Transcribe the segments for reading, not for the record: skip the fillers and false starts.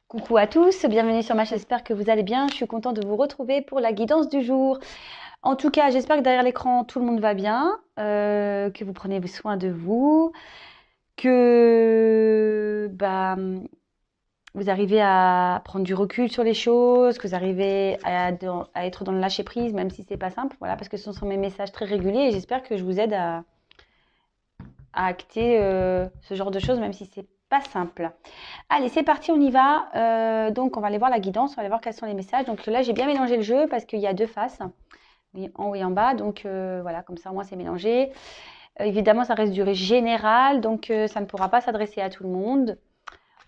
Coucou à tous, bienvenue sur ma chaîne, j'espère que vous allez bien. Je suis contente de vous retrouver pour la guidance du jour. En tout cas, j'espère que derrière l'écran, tout le monde va bien, que vous prenez soin de vous, que vous arrivez à prendre du recul sur les choses, que vous arrivez à être dans le lâcher prise, même si c'est pas simple. Voilà, parce que ce sont mes messages très réguliers et j'espère que je vous aide à acter ce genre de choses, même si c'est pas simple. Allez, c'est parti, on y va. Donc, on va aller voir la guidance, on va aller voir quels sont les messages. Donc là, j'ai bien mélangé le jeu parce qu'il y a deux faces, en haut et en bas. Donc voilà, comme ça, au moins, c'est mélangé. Évidemment, ça reste du général, donc ça ne pourra pas s'adresser à tout le monde.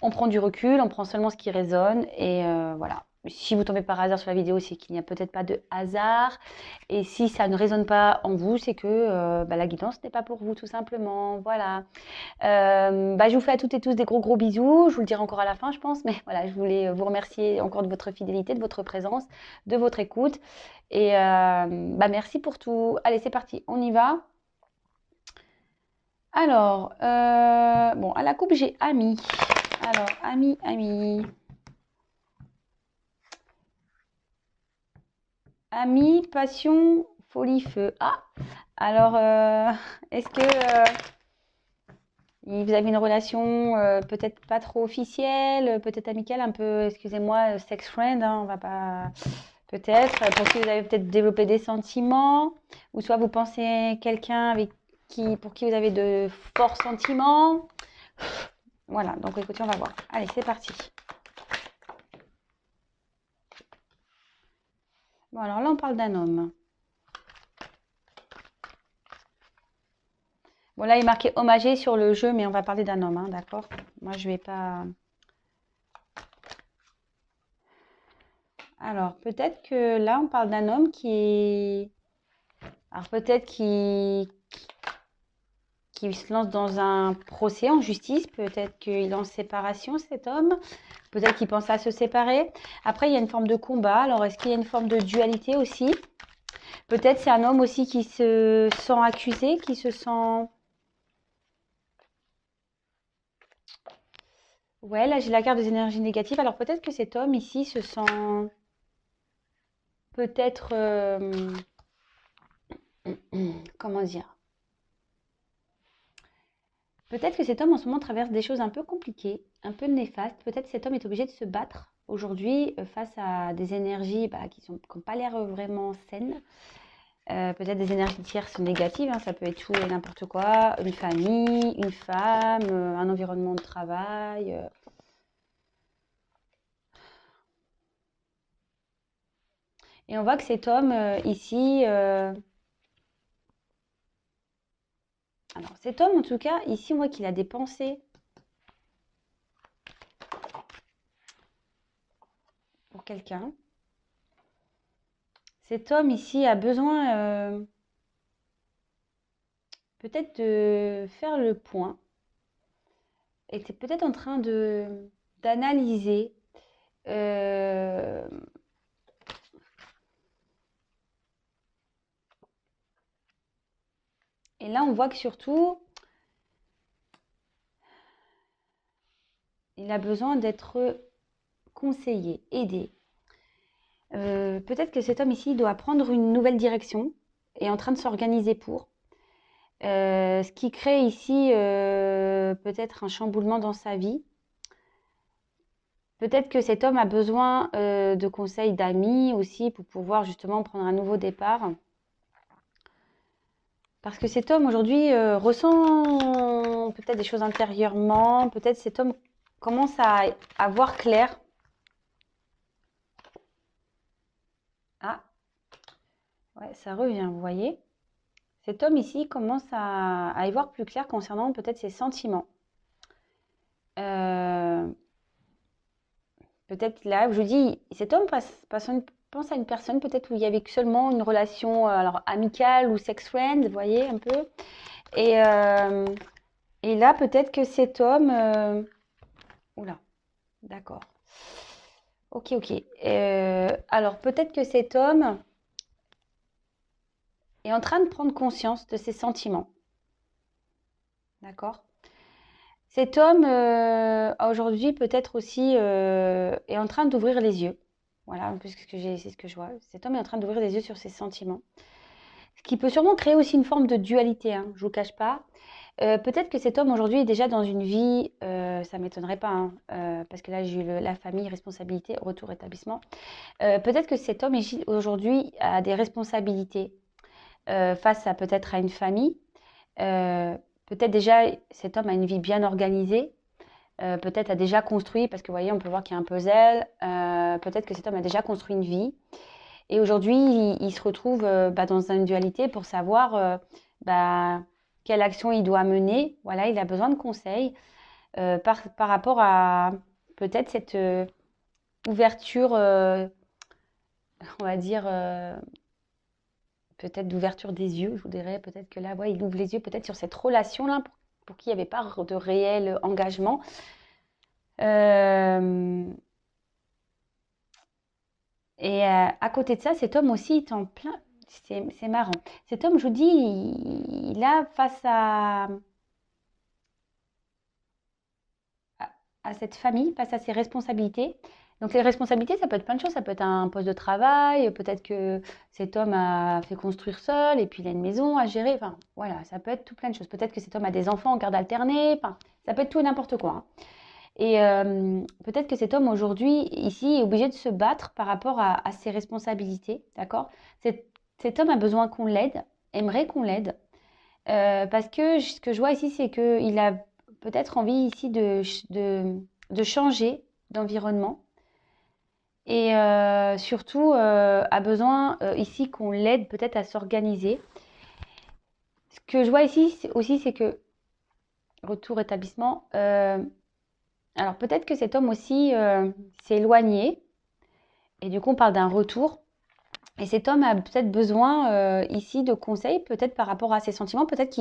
On prend du recul, on prend seulement ce qui résonne et voilà. Si vous tombez par hasard sur la vidéo, c'est qu'il n'y a peut-être pas de hasard. Et si ça ne résonne pas en vous, c'est que la guidance n'est pas pour vous, tout simplement. Voilà. Je vous fais à toutes et tous des gros bisous. Je vous le dirai encore à la fin, je pense. Mais voilà, je voulais vous remercier encore de votre fidélité, de votre présence, de votre écoute. Et merci pour tout. Allez, c'est parti, on y va. Alors, à la coupe, j'ai ami. Alors, ami. Ami, passion, folie, feu. Ah, alors, est-ce que vous avez une relation peut-être pas trop officielle, peut-être amicale, un peu, excusez-moi, sex friend, hein, on va pas... Peut-être, pour qui vous avez peut-être développé des sentiments, ou soit vous pensez quelqu'un pour qui vous avez de forts sentiments. Voilà, donc écoutez, on va voir. Allez, c'est parti. Bon, alors là, on parle d'un homme. Bon, là, il est marqué hommagé sur le jeu, mais on va parler d'un homme, hein, d'accord? Moi, je vais pas... Alors, peut-être que là, on parle d'un homme qui... Alors, peut-être qui se lance dans un procès en justice. Peut-être qu'il est en séparation, cet homme. Peut-être qu'il pense à se séparer. Après, il y a une forme de combat. Alors, est-ce qu'il y a une forme de dualité aussi? Peut-être c'est un homme aussi qui se sent accusé, qui se sent... Ouais, là, j'ai la carte des énergies négatives. Alors, peut-être que cet homme ici se sent peut-être... comment dire? Peut-être que cet homme en ce moment traverse des choses un peu compliquées, un peu néfastes. Peut-être que cet homme est obligé de se battre aujourd'hui face à des énergies qui n'ont pas l'air vraiment saines. Peut-être des énergies tierces négatives, hein, ça peut être tout et n'importe quoi. Une famille, une femme, un environnement de travail. Et on voit que cet homme ici... alors cet homme en tout cas, ici on voit qu'il a des pensées pour quelqu'un. Cet homme ici a besoin peut-être de faire le point. Et tu es peut-être en train d'analyser euh, et là on voit que surtout il a besoin d'être conseillé, aidé. Peut-être que cet homme ici doit prendre une nouvelle direction et est en train de s'organiser pour. Ce qui crée ici peut-être un chamboulement dans sa vie. Peut-être que cet homme a besoin de conseils d'amis aussi pour pouvoir justement prendre un nouveau départ. Parce que cet homme aujourd'hui ressent peut-être des choses intérieurement, peut-être cet homme commence à voir clair. Ah, ouais, ça revient, vous voyez. Cet homme ici commence à y voir plus clair concernant peut-être ses sentiments. Euh, Peut-être là, je vous dis, cet homme pense à une personne peut-être où il y avait seulement une relation alors amicale ou sex friend, vous voyez un peu. Et, euh, et là, peut-être que cet homme... oula, d'accord. Ok. Alors, peut-être que cet homme est en train de prendre conscience de ses sentiments. D'accord? Cet homme, aujourd'hui, peut-être aussi, est en train d'ouvrir les yeux. Voilà, puisque c'est ce que je vois. Cet homme est en train d'ouvrir les yeux sur ses sentiments. Ce qui peut sûrement créer aussi une forme de dualité, hein, je vous cache pas. Peut-être que cet homme aujourd'hui est déjà dans une vie, ça m'étonnerait pas, hein, parce que là j'ai eu la famille, responsabilité, retour établissement. Peut-être que cet homme aujourd'hui a des responsabilités face à peut-être à une famille. Euh, Peut-être déjà cet homme a une vie bien organisée. Peut-être a déjà construit, parce que vous voyez, on peut voir qu'il y a un puzzle. Peut-être que cet homme a déjà construit une vie. Et aujourd'hui, il se retrouve dans une dualité pour savoir bah, quelle action il doit mener. Voilà, il a besoin de conseils par rapport à peut-être cette ouverture, on va dire, peut-être d'ouverture des yeux. Je vous dirais peut-être que là, ouais, il ouvre les yeux peut-être sur cette relation-là pour qu'il n'y avait pas de réel engagement. Euh, et à côté de ça, cet homme aussi est en plein. C'est marrant. Cet homme, je vous dis, il a face à cette famille, face à ses responsabilités. Donc les responsabilités, ça peut être plein de choses. Ça peut être un poste de travail, peut-être que cet homme a fait construire seul et puis il a une maison à gérer. Enfin, voilà, ça peut être tout plein de choses. Peut-être que cet homme a des enfants en garde alternée. Enfin, ça peut être tout et n'importe quoi, hein. Et peut-être que cet homme aujourd'hui, ici, est obligé de se battre par rapport à ses responsabilités, d'accord? Cet homme a besoin qu'on l'aide, aimerait qu'on l'aide, parce que ce que je vois ici, c'est qu'il a peut-être envie ici de changer d'environnement et surtout a besoin ici qu'on l'aide peut-être à s'organiser. Ce que je vois ici aussi, c'est que retour établissement, alors peut-être que cet homme aussi s'est éloigné et du coup on parle d'un retour. Et cet homme a peut-être besoin ici de conseils, peut-être par rapport à ses sentiments. Peut-être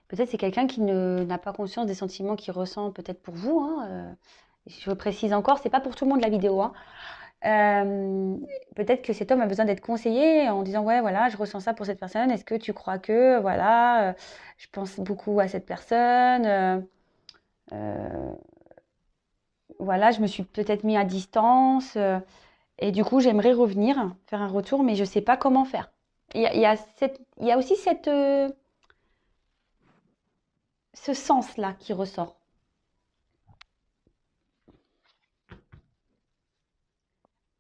c'est quelqu'un qui n'a pas conscience des sentiments qu'il ressent peut-être pour vous, hein. Je précise encore, c'est pas pour tout le monde la vidéo, hein. Euh, Peut-être que cet homme a besoin d'être conseillé en disant ouais voilà je ressens ça pour cette personne. Est-ce que tu crois que voilà je pense beaucoup à cette personne. Euh, voilà je me suis peut-être mis à distance. Et du coup, j'aimerais revenir, faire un retour, mais je ne sais pas comment faire. Il y a aussi ce sens-là qui ressort.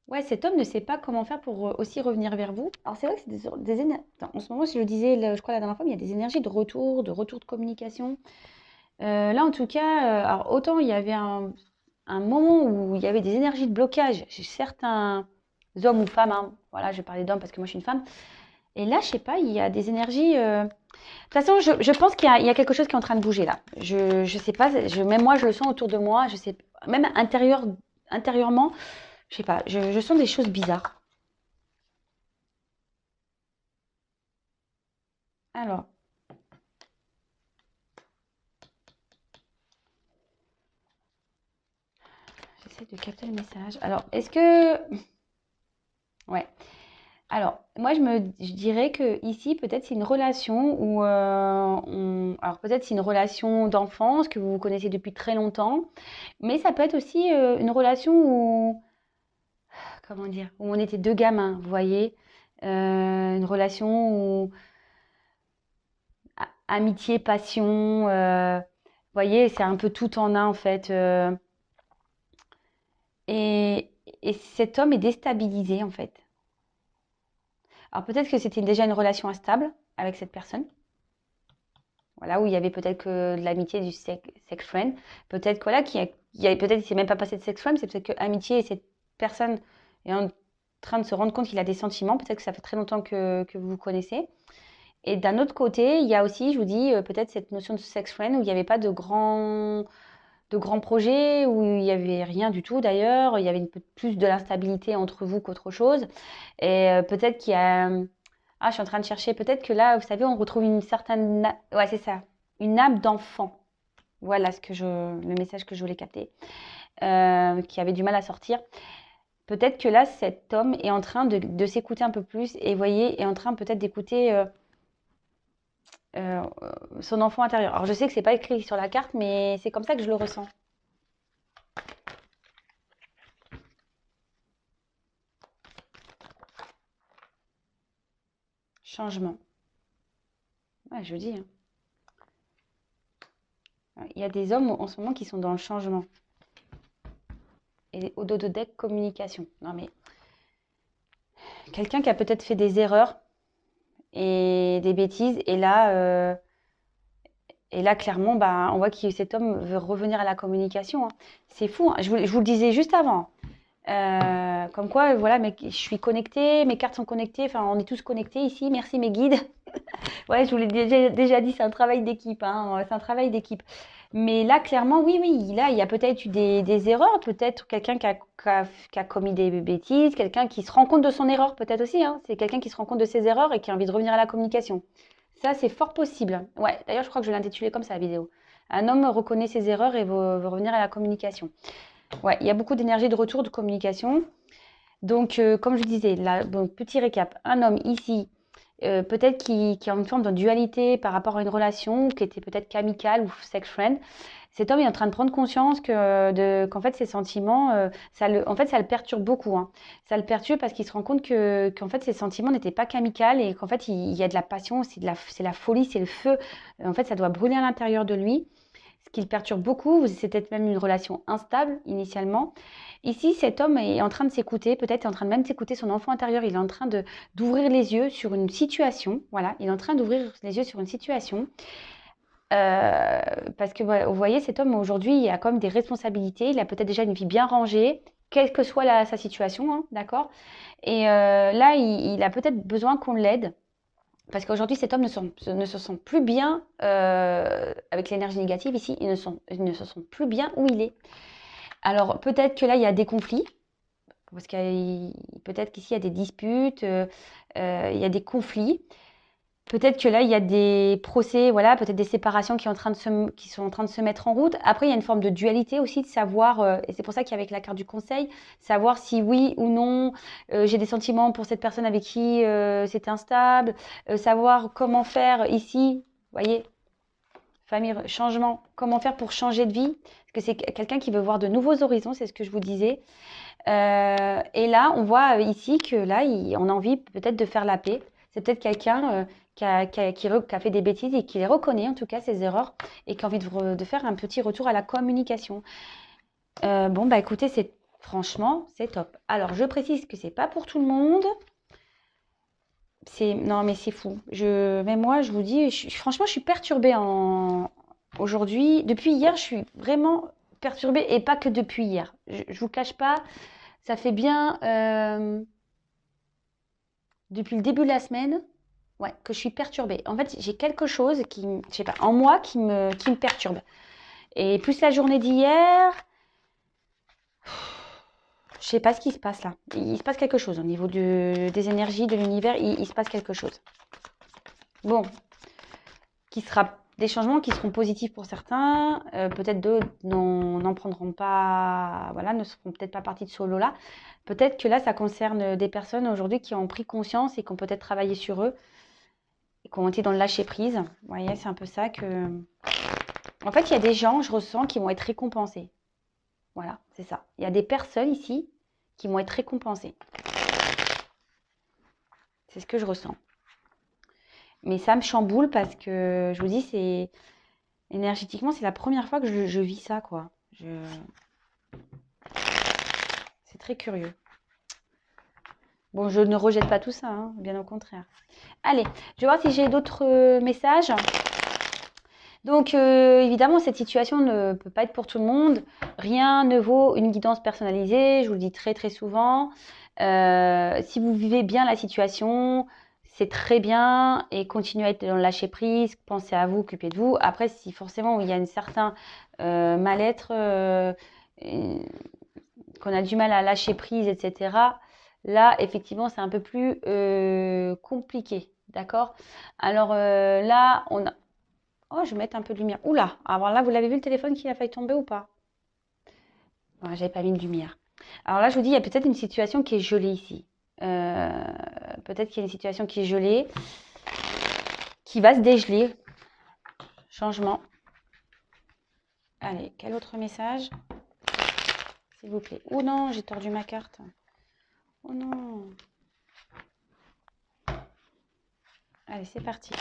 Ouais, cet homme ne sait pas comment faire pour aussi revenir vers vous. Alors c'est vrai que c'est des énergies. En ce moment, je le disais, je crois la dernière fois, mais il y a des énergies de retour de communication. Là, en tout cas, alors autant il y avait un moment où il y avait des énergies de blocage chez certains hommes ou femmes, hein. Voilà, je vais parler d'hommes parce que moi je suis une femme. Et là, je sais pas, il y a des énergies. De toute façon, je pense qu'il y a quelque chose qui est en train de bouger là. Je sais pas, même moi, je le sens autour de moi. Je sais, même intérieurement, je sais pas, je sens des choses bizarres. Alors, j'essaie de capter le message. Alors, est-ce que. Ouais. Alors, moi, je dirais que ici, peut-être c'est une relation où, alors peut-être c'est une relation d'enfance que vous connaissez depuis très longtemps, mais ça peut être aussi une relation où, comment dire, où on était deux gamins, vous voyez. Une relation où amitié, passion, vous voyez, c'est un peu tout en un en fait. Et, et cet homme est déstabilisé en fait. Alors peut-être que c'était déjà une relation instable avec cette personne. Voilà, où il y avait peut-être que de l'amitié, du sex friend. Peut-être que voilà, peut-être qu'il s'est même pas passé de sex friend, c'est peut-être que amitié et cette personne est en train de se rendre compte qu'il a des sentiments. Peut-être que ça fait très longtemps que vous vous connaissez. Et d'un autre côté, il y a aussi, je vous dis, peut-être cette notion de sex friend où il n'y avait pas de grands projets, où il n'y avait rien du tout d'ailleurs. Il y avait plus de l'instabilité entre vous qu'autre chose. Et peut-être qu'il y a. Ah, je suis en train de chercher. Peut-être que là, vous savez, on retrouve une certaine. Ouais, c'est ça. Une âme d'enfant. Voilà le message que je voulais capter, qui avait du mal à sortir. Peut-être que là, cet homme est en train de s'écouter un peu plus et, vous voyez, est en train peut-être d'écouter euh, son enfant intérieur. Alors je sais que c'est pas écrit sur la carte, mais c'est comme ça que je le ressens. Changement. Ouais, je dis, hein. Il y a des hommes en ce moment qui sont dans le changement. Et au dos de deck, communication. Non mais, quelqu'un qui a peut-être fait des erreurs et des bêtises, et là clairement, bah, on voit que cet homme veut revenir à la communication, hein. C'est fou, hein. Je vous le disais juste avant. Comme quoi, voilà, mais je suis connectée, mes cartes sont connectées, enfin, on est tous connectés ici. Merci mes guides. Ouais, je vous l'ai déjà dit, c'est un travail d'équipe, hein, c'est un travail d'équipe. Mais là, clairement, oui, oui, là, il y a peut-être eu des erreurs, peut-être quelqu'un qui a commis des bêtises, quelqu'un qui se rend compte de son erreur, peut-être aussi, hein. C'est quelqu'un qui se rend compte de ses erreurs et qui a envie de revenir à la communication. Ça, c'est fort possible. Ouais, d'ailleurs, je crois que je l'ai intitulé comme ça, la vidéo. Un homme reconnaît ses erreurs et veut revenir à la communication. Ouais, il y a beaucoup d'énergie de retour de communication. Donc, comme je disais, là, bon, petit récap. Un homme ici, peut-être qui a une forme de dualité par rapport à une relation, qui était peut-être qu'amicale ou sex friend. Cet homme est en train de prendre conscience qu'en fait, ses sentiments, en fait, ça le perturbe beaucoup, hein. Ça le perturbe parce qu'il se rend compte qu'en fait, ses sentiments n'étaient pas qu'amicales et qu'en fait, il y a de la passion, c'est la folie, c'est le feu. En fait, ça doit brûler à l'intérieur de lui. Ce qui le perturbe beaucoup, c'est peut-être même une relation instable initialement. Ici, cet homme est en train de s'écouter, peut-être est en train de même s'écouter son enfant intérieur. Il est en train d'ouvrir les yeux sur une situation. Voilà, il est en train d'ouvrir les yeux sur une situation. Parce que voilà, vous voyez, cet homme aujourd'hui, il a quand même des responsabilités. Il a peut-être déjà une vie bien rangée, quelle que soit sa situation, hein, d'accord. Et là, il a peut-être besoin qu'on l'aide. Parce qu'aujourd'hui, cet homme ne se sent plus bien avec l'énergie négative ici. Il ne se sent plus bien où il est. Alors, peut-être que là, il y a des conflits. Parce que peut-être qu'ici, il y a des disputes, il y a des conflits. Peut-être que là, il y a des procès, voilà, peut-être des séparations qui sont en train de se mettre en route. Après, il y a une forme de dualité aussi, de savoir, et c'est pour ça qu'avec la carte du conseil, savoir si oui ou non, j'ai des sentiments pour cette personne avec qui c'est instable, savoir comment faire ici, vous voyez, famille, changement, comment faire pour changer de vie, parce que c'est quelqu'un qui veut voir de nouveaux horizons, c'est ce que je vous disais. Et là, on voit ici que là, on a envie peut-être de faire la paix. C'est peut-être quelqu'un qui a fait des bêtises et qui les reconnaît, en tout cas, ses erreurs, et qui a envie de faire un petit retour à la communication. Bon, bah écoutez, franchement, c'est top. Alors, je précise que c'est pas pour tout le monde. Non, mais c'est fou. Même moi, je vous dis, franchement, je suis perturbée aujourd'hui. Depuis hier, je suis vraiment perturbée, et pas que depuis hier. Je vous cache pas, ça fait bien depuis le début de la semaine, ouais, que je suis perturbée. En fait, j'ai quelque chose je sais pas, en moi qui me perturbe. Et plus la journée d'hier, je sais pas ce qui se passe là. Il se passe quelque chose au niveau des énergies, de l'univers. Il se passe quelque chose. Bon, des changements qui seront positifs pour certains. Peut-être d'autres n'en prendront pas, voilà, ne seront peut-être pas partie de ce lot-là. Peut-être que là, ça concerne des personnes aujourd'hui qui ont pris conscience et qui ont peut-être travaillé sur eux, et qui ont été dans le lâcher-prise. Vous voyez, c'est un peu ça que... En fait, il y a des gens, je ressens, qui vont être récompensés. Voilà, c'est ça. Il y a des personnes ici qui vont être récompensées. C'est ce que je ressens. Mais ça me chamboule parce que, je vous dis, énergétiquement, c'est la première fois que je vis ça, quoi. C'est très curieux. Bon, je ne rejette pas tout ça, hein, bien au contraire. Allez, je vais voir si j'ai d'autres messages. Donc, évidemment, cette situation ne peut pas être pour tout le monde. Rien ne vaut une guidance personnalisée, je vous le dis très très souvent. Si vous vivez bien la situation, c'est très bien et continuez à être dans le lâcher prise, pensez à vous, occupez de vous. Après, si forcément il y a un certain mal-être, qu'on a du mal à lâcher prise, etc., là, effectivement, c'est un peu plus compliqué. D'accord? Alors là, on a... Oh, je vais mettre un peu de lumière. Oula! Alors là, vous l'avez vu le téléphone qui a failli tomber ou pas? Ouais, j'avais pas mis de lumière. Alors là, je vous dis, il y a peut-être une situation qui est gelée ici. Peut-être qu'il y a une situation qui est gelée, qui va se dégeler. changement. Allez, quel autre message? S'il vous plaît. Oh non, j'ai tordu ma carte. Oh non. Allez, c'est parti.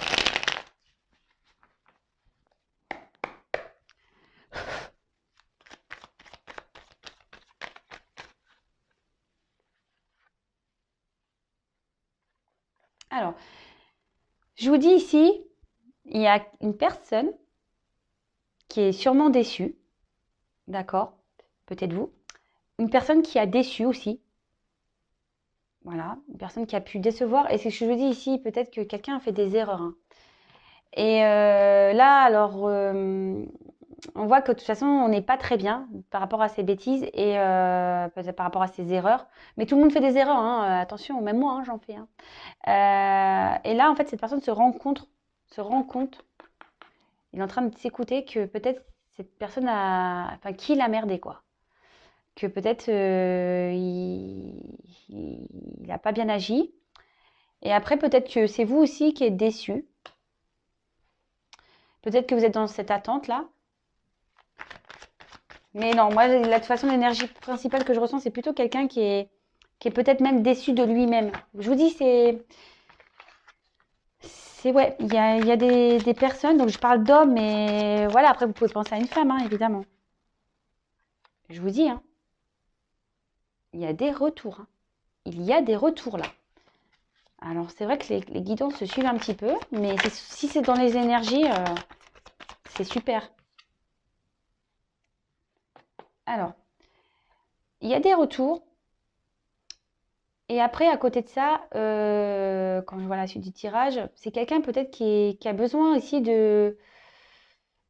Alors, je vous dis ici, il y a une personne qui est sûrement déçue. D'accord? Peut-être vous. Une personne qui a déçu aussi. Voilà, une personne qui a pu décevoir. Et c'est ce que je vous dis ici, peut-être que quelqu'un a fait des erreurs. Hein. Et là, alors, on voit que de toute façon, on n'est pas très bien par rapport à ces bêtises et peut-être par rapport à ces erreurs. Mais tout le monde fait des erreurs, hein. Attention, même moi, hein, j'en fais. Hein. Et là, en fait, cette personne se rend compte, il est en train de s'écouter que peut-être cette personne a, enfin, qui l'a merdé, quoi. Que peut-être il n'a pas bien agi. Et après, peut-être que c'est vous aussi qui êtes déçu. Peut-être que vous êtes dans cette attente-là. Mais non, moi, de toute façon, l'énergie principale que je ressens, c'est plutôt quelqu'un qui est peut-être même déçu de lui-même. Je vous dis, ouais, il y a des personnes, donc je parle d'hommes, mais voilà, après, vous pouvez penser à une femme, hein, évidemment. Je vous dis, hein, il y a des retours. Hein. Il y a des retours, là. Alors, c'est vrai que les guidances se suivent un petit peu, mais si c'est dans les énergies, c'est super. Alors, il y a des retours. Et après, à côté de ça, quand je vois la suite du tirage, c'est quelqu'un peut-être qui a besoin aussi de...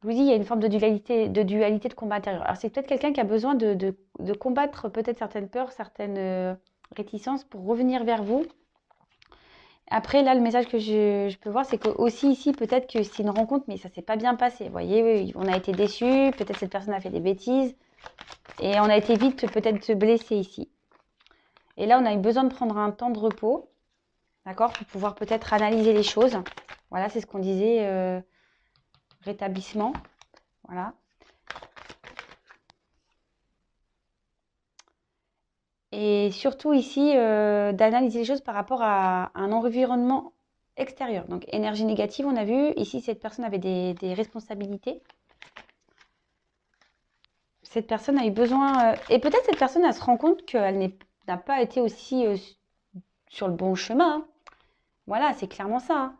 Je vous dis, il y a une forme de dualité de combat intérieur. Alors, c'est peut-être quelqu'un qui a besoin de combattre peut-être certaines peurs, certaines réticences pour revenir vers vous. Après, là, le message que je peux voir, c'est que aussi ici, peut-être que c'est une rencontre, mais ça s'est pas bien passé. Vous voyez, oui, on a été déçus, peut-être cette personne a fait des bêtises, et on a été vite peut-être se blesser ici. Et là, on a eu besoin de prendre un temps de repos, d'accord, pour pouvoir peut-être analyser les choses. Voilà, c'est ce qu'on disait, rétablissement. Voilà. Et surtout ici, d'analyser les choses par rapport à un environnement extérieur. Donc, énergie négative, on a vu. Ici, cette personne avait des responsabilités. Cette personne a eu besoin... et peut-être cette personne, elle se rend compte qu'elle n'a pas été aussi sur le bon chemin. Hein. Voilà, c'est clairement ça.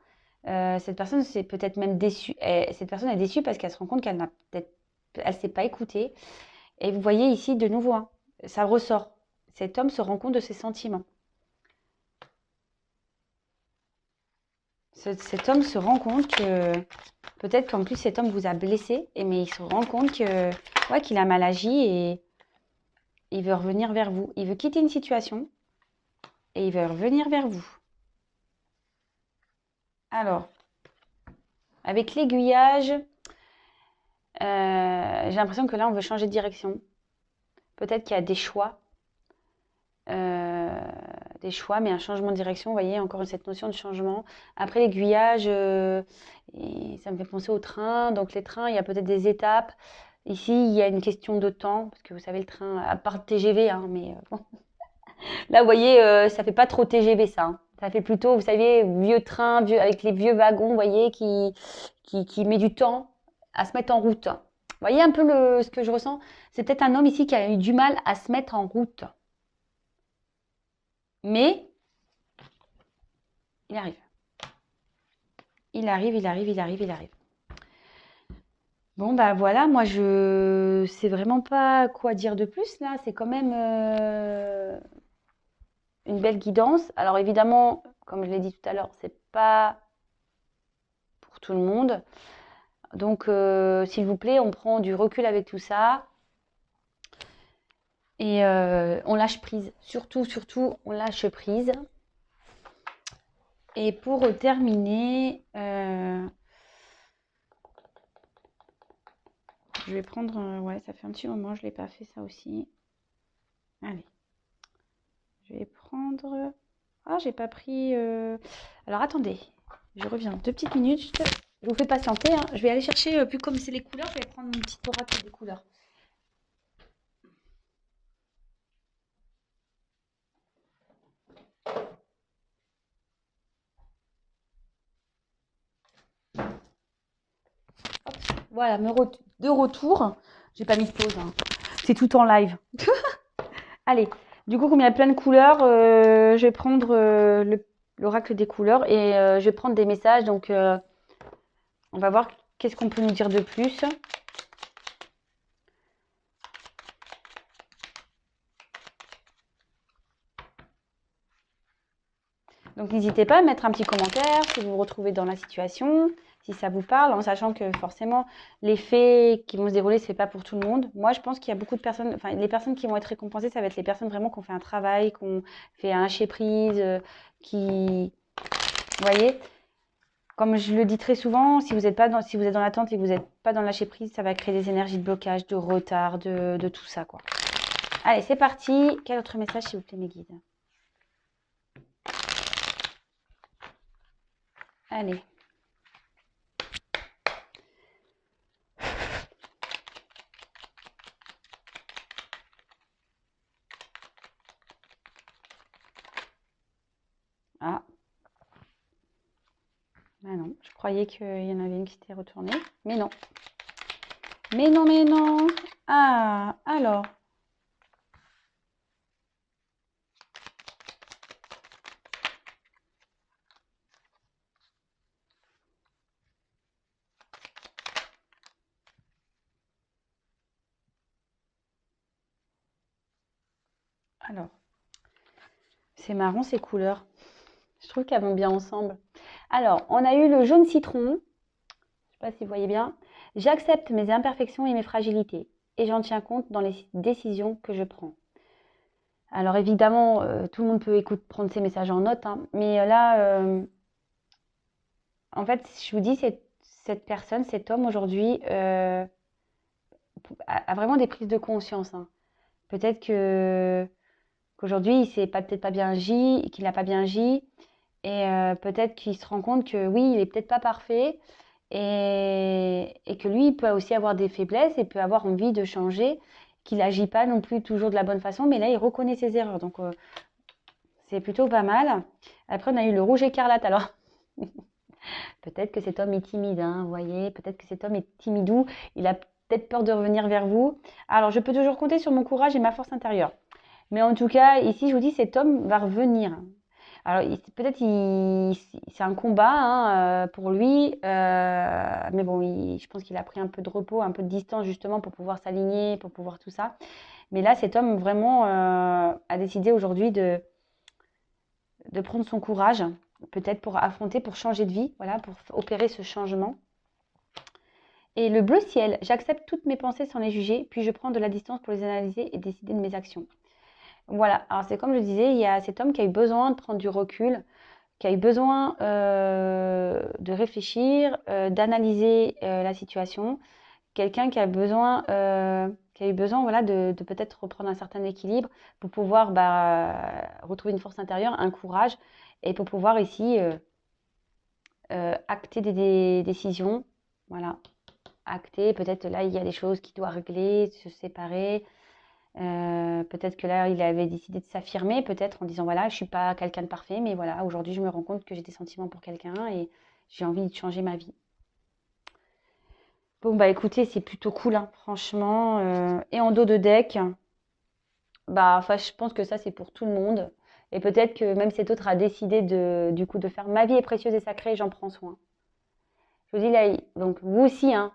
Hein. Cette personne, c'est peut-être même déçue. Cette personne est déçue parce qu'elle se rend compte qu'elle n'a peut-être... Elle ne s'est pas écoutée. Et vous voyez ici, de nouveau, hein, ça ressort. Cet homme se rend compte de ses sentiments. Cet homme se rend compte que peut-être qu'en plus cet homme vous a blessé, mais il se rend compte que ouais, qu'il a mal agi et il veut revenir vers vous. Il veut quitter une situation et il veut revenir vers vous. Alors, avec l'aiguillage, j'ai l'impression que là on veut changer de direction. Peut-être qu'il y a des choix, mais un changement de direction. Vous voyez, encore cette notion de changement. Après l'aiguillage, ça me fait penser au train. Donc les trains, il y a peut-être des étapes. Ici, il y a une question de temps, parce que vous savez, le train, à part le TGV, hein, mais bon. Là, vous voyez, ça fait pas trop TGV, ça. Hein. Ça fait plutôt, vous savez, vieux train, avec les vieux wagons, vous voyez, qui met du temps à se mettre en route. Vous voyez un peu ce que je ressens? C'est peut-être un homme ici qui a eu du mal à se mettre en route. Mais il arrive. Il arrive, il arrive, il arrive, il arrive. Bon, bah voilà, moi je sais vraiment pas quoi dire de plus là. C'est quand même une belle guidance. Alors évidemment, comme je l'ai dit tout à l'heure, c'est pas pour tout le monde. Donc s'il vous plaît, on prend du recul avec tout ça et on lâche prise. Surtout, surtout, on lâche prise. Et pour terminer, je vais prendre... ouais, ça fait un petit moment, je l'ai pas fait ça aussi. Allez. Je vais prendre... Ah, j'ai pas pris... Alors attendez, je reviens 2 petites minutes. Je vous fais patienter, hein. Je vais aller chercher, plus comme c'est les couleurs, je vais prendre mon petit oracle des couleurs. Hop, voilà, de retour. J'ai pas mis de pause, hein. C'est tout en live. Allez, du coup, comme il y a plein de couleurs, je vais prendre l'oracle des couleurs et je vais prendre des messages. Donc, on va voir qu'est-ce qu'on peut nous dire de plus. Donc, n'hésitez pas à mettre un petit commentaire si vous vous retrouvez dans la situation, si ça vous parle, en sachant que forcément, les faits qui vont se dérouler, c'est pas pour tout le monde. Moi, je pense qu'il y a beaucoup de personnes, enfin, les personnes qui vont être récompensées, ça va être les personnes vraiment qui ont fait un travail, qui ont fait un lâcher prise, qui, vous voyez, comme je le dis très souvent, si vous êtes dans l'attente et que vous n'êtes pas dans le lâcher prise, ça va créer des énergies de blocage, de retard, de tout ça, quoi. Allez, c'est parti. Quel autre message, s'il vous plaît, mes guides? Allez. Ah. Ah non, je croyais qu'il y en avait une qui s'était retournée. Mais non. Mais non, mais non. Ah, alors. Alors. C'est marrant ces couleurs. Je trouve qu'elles vont bien ensemble. Alors, on a eu le jaune citron. Je ne sais pas si vous voyez bien. J'accepte mes imperfections et mes fragilités. Et j'en tiens compte dans les décisions que je prends. Alors évidemment, tout le monde peut prendre ces messages en note, hein, mais là, en fait, je vous dis, cette personne, cet homme aujourd'hui, a vraiment des prises de conscience, hein. Peut-être qu'aujourd'hui, il s'est peut-être pas bien agi, qu'il n'a pas bien agi, et peut-être qu'il se rend compte que oui, il est peut-être pas parfait, et que lui, il peut aussi avoir des faiblesses, et peut avoir envie de changer, qu'il n'agit pas non plus toujours de la bonne façon, mais là, il reconnaît ses erreurs. Donc, c'est plutôt pas mal. Après, on a eu le rouge écarlate. Alors, peut-être que cet homme est timide, hein, vous voyez. Peut-être que cet homme est timidou. Il a peut-être peur de revenir vers vous. Alors, je peux toujours compter sur mon courage et ma force intérieure. Mais en tout cas, ici, je vous dis, cet homme va revenir. Alors, peut-être c'est un combat, hein, pour lui. Mais bon, je pense qu'il a pris un peu de repos, un peu de distance, justement, pour pouvoir s'aligner, pour pouvoir tout ça. Mais là, cet homme, vraiment, a décidé aujourd'hui de prendre son courage, peut-être pour affronter, pour changer de vie, voilà, pour opérer ce changement. Et le bleu ciel, j'accepte toutes mes pensées sans les juger, puis je prends de la distance pour les analyser et décider de mes actions. Voilà, alors c'est comme je disais, il y a cet homme qui a eu besoin de prendre du recul, qui a eu besoin de réfléchir, d'analyser la situation, quelqu'un qui a eu besoin voilà, de peut-être reprendre un certain équilibre pour pouvoir retrouver une force intérieure, un courage, et pour pouvoir ici acter des décisions. Voilà, acter, peut-être là il y a des choses qu'il doit régler, se séparer. Peut-être que là il avait décidé de s'affirmer, peut-être en disant voilà, je suis pas quelqu'un de parfait, mais voilà, aujourd'hui je me rends compte que j'ai des sentiments pour quelqu'un et j'ai envie de changer ma vie. Bon, bah écoutez, c'est plutôt cool, hein, franchement. Et en dos de deck, bah, enfin, je pense que ça, c'est pour tout le monde. Et peut-être que même cet autre a décidé du coup, de faire ma vie est précieuse et sacrée, j'en prends soin. Je vous dis là, donc vous aussi, hein.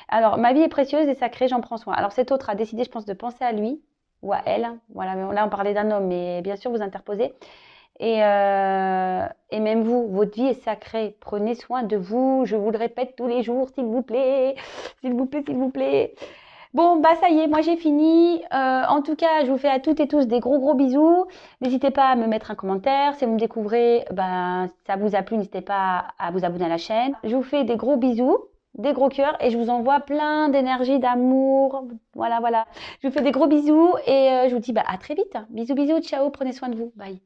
Alors, ma vie est précieuse et sacrée, j'en prends soin. Alors, cet autre a décidé, je pense, de penser à lui ou à elle. Voilà, là, on parlait d'un homme, mais bien sûr, vous interposez. Et même vous, votre vie est sacrée. Prenez soin de vous. Je vous le répète tous les jours, s'il vous plaît. S'il vous plaît, s'il vous plaît. Bon, bah ça y est, moi j'ai fini. En tout cas, je vous fais à toutes et tous des gros gros bisous. N'hésitez pas à me mettre un commentaire. Si vous me découvrez, ben, ça vous a plu, n'hésitez pas à vous abonner à la chaîne. Je vous fais des gros bisous, des gros cœurs et je vous envoie plein d'énergie, d'amour. Voilà, voilà. Je vous fais des gros bisous et je vous dis bah, à très vite. Bisous, bisous, ciao, prenez soin de vous. Bye.